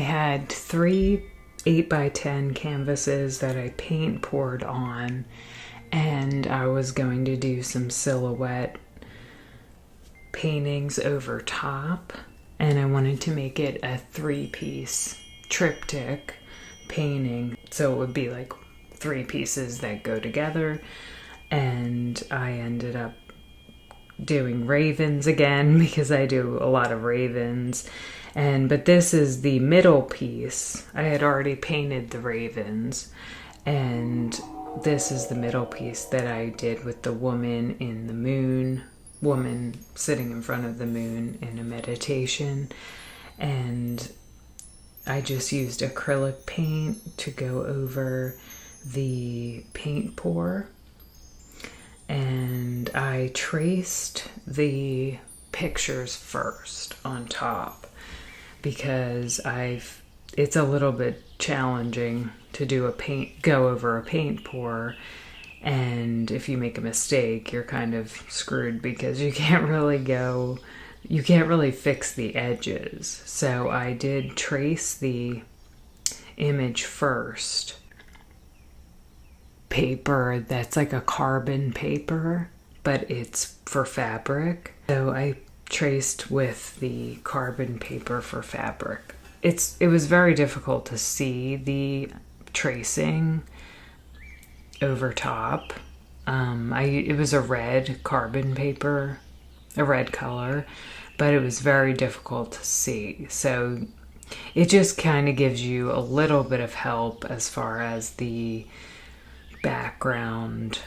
had 3 8x10 canvases that I paint poured on, and I was going to do some silhouette paintings over top, and I wanted to make it a 3-piece triptych painting, so it would be like 3 pieces that go together. And I ended up doing ravens again because I do a lot of ravens. But this is the middle piece. I had already painted the ravens, and this is the middle piece that I did with the woman in the moon, woman sitting in front of the moon in a meditation. And I just used acrylic paint to go over the paint pour, and I traced the pictures first on top because it's a little bit challenging to do go over a paint pour, and if you make a mistake, you're kind of screwed because you can't really fix the edges. So I did trace the image first. Paper that's like a carbon paper, but it's for fabric. So I traced with the carbon paper for fabric. It was very difficult to see the tracing over top. It was a red carbon paper, a red color, but it was very difficult to see. So it just kind of gives you a little bit of help as far as the background.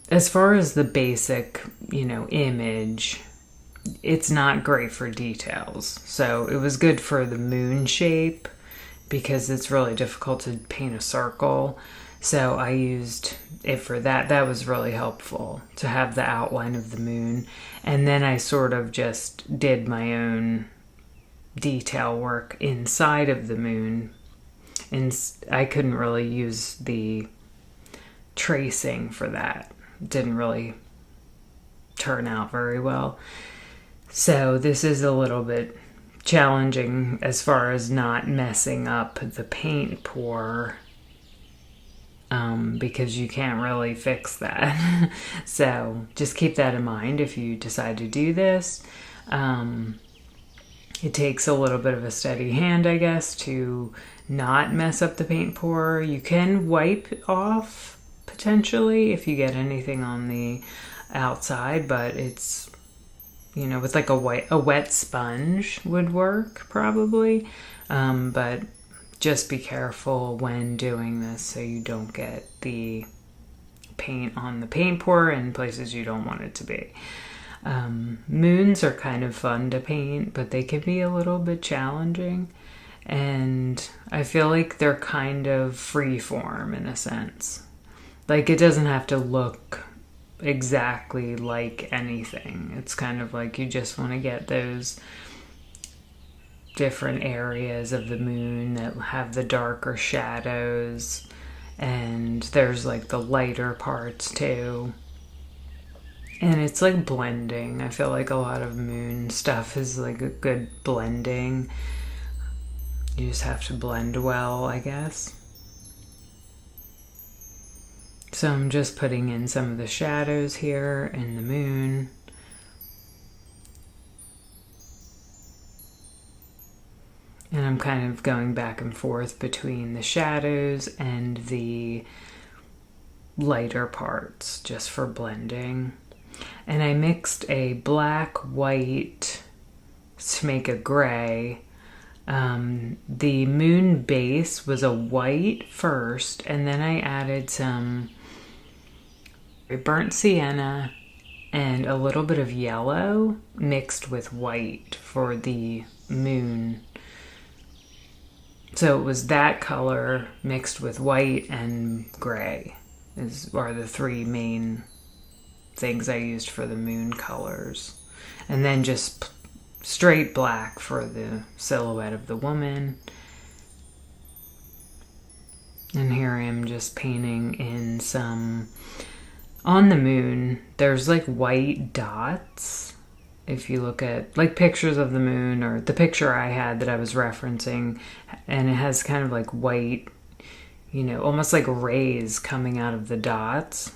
As far as the basic, image, it's not great for details. So it was good for the moon shape because it's really difficult to paint a circle. So I used it for that. That was really helpful to have the outline of the moon. And then I sort of just did my own detail work inside of the moon. And I couldn't really use the tracing for that. It didn't really turn out very well. So this is a little bit challenging as far as not messing up the paint pour, because you can't really fix that. So just keep that in mind if you decide to do this. It takes a little bit of a steady hand, I guess, to not mess up the paint pour. You can wipe off potentially if you get anything on the outside, but it's, with like a wet sponge would work probably. But just be careful when doing this so you don't get the paint on the paint pour in places you don't want it to be. Moons are kind of fun to paint, but they can be a little bit challenging. And I feel like they're kind of free form in a sense. Like it doesn't have to look exactly like anything. It's kind of like you just want to get those different areas of the moon that have the darker shadows, and there's like the lighter parts too. And it's like blending. I feel like a lot of moon stuff is like a good blending. You just have to blend well, I guess. So I'm just putting in some of the shadows here in the moon. And I'm kind of going back and forth between the shadows and the lighter parts just for blending. And I mixed a black, white to make a gray. The moon base was a white first, and then I added some burnt sienna and a little bit of yellow mixed with white for the moon. So it was that color mixed with white and gray are the 3 main things I used for the moon colors. And then just straight black for the silhouette of the woman. And here I am just painting in some... On the moon, there's like white dots. if you look at like pictures of the moon, or the picture I had that I was referencing, and it has kind of like white, almost like rays coming out of the dots.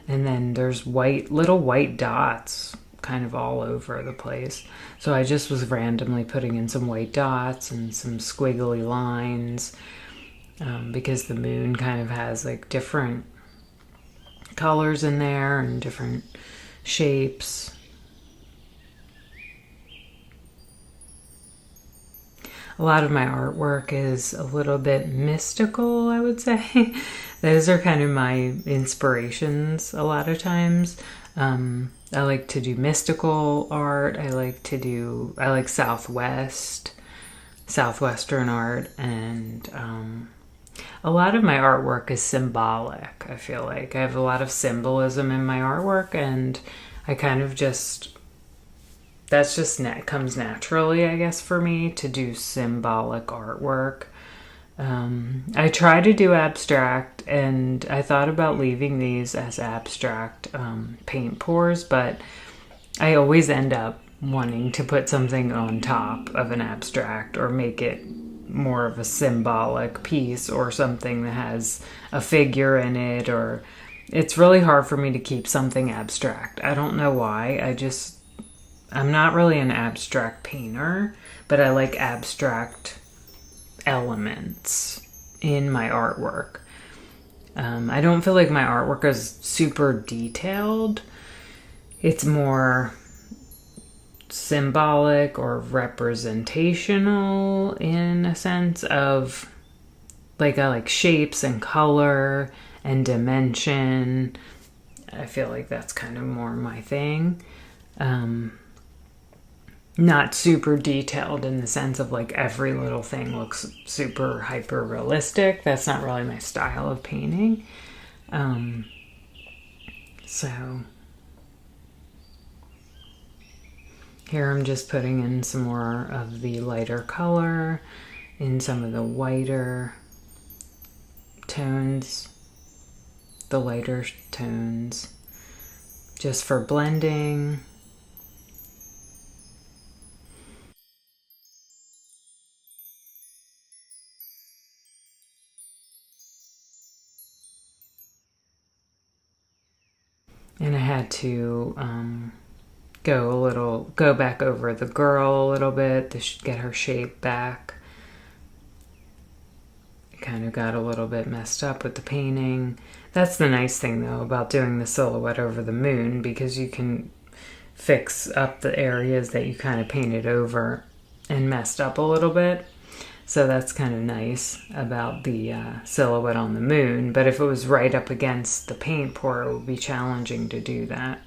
And then there's little white dots kind of all over the place. So I just was randomly putting in some white dots and some squiggly lines, because the moon kind of has like different colors in there and different shapes. A lot of my artwork is a little bit mystical, I would say. Those are kind of my inspirations a lot of times. I like to do mystical art. I like Southwestern art, and a lot of my artwork is symbolic. I feel like I have a lot of symbolism in my artwork, and I kind of comes naturally, I guess, for me to do symbolic artwork. I try to do abstract, and I thought about leaving these as abstract paint pours, but I always end up wanting to put something on top of an abstract or make it more of a symbolic piece, or something that has a figure in it, or it's really hard for me to keep something abstract. I don't know why. I'm not really an abstract painter, but I like abstract elements in my artwork. I don't feel like my artwork is super detailed. It's more symbolic or representational, in a sense of like I like shapes and color and dimension. I feel like that's kind of more my thing. Not super detailed in the sense of like every little thing looks super hyper realistic. That's not really my style of painting. So here I'm just putting in some more of the lighter color in some of the whiter tones, just for blending. And I had to go back over the girl a little bit to get her shape back. It kind of got a little bit messed up with the painting. That's the nice thing though about doing the silhouette over the moon, because you can fix up the areas that you kind of painted over and messed up a little bit. So that's kind of nice about the silhouette on the moon. But if it was right up against the paint pour, it would be challenging to do that.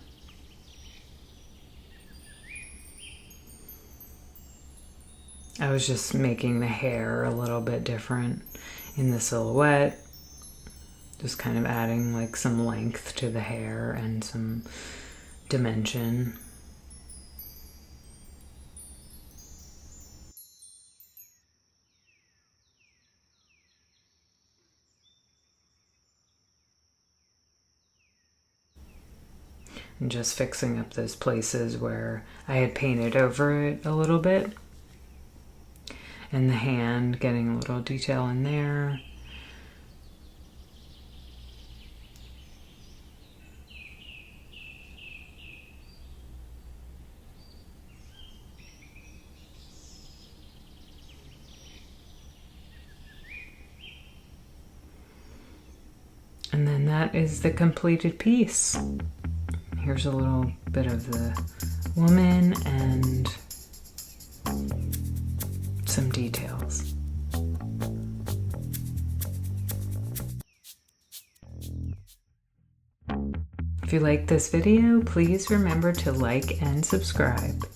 I was just making the hair a little bit different in the silhouette. Just kind of adding like some length to the hair and some dimension. And just fixing up those places where I had painted over it a little bit. And the hand, getting a little detail in there. And then that is the completed piece. Here's a little bit of the woman and some details. If you like this video, please remember to like and subscribe.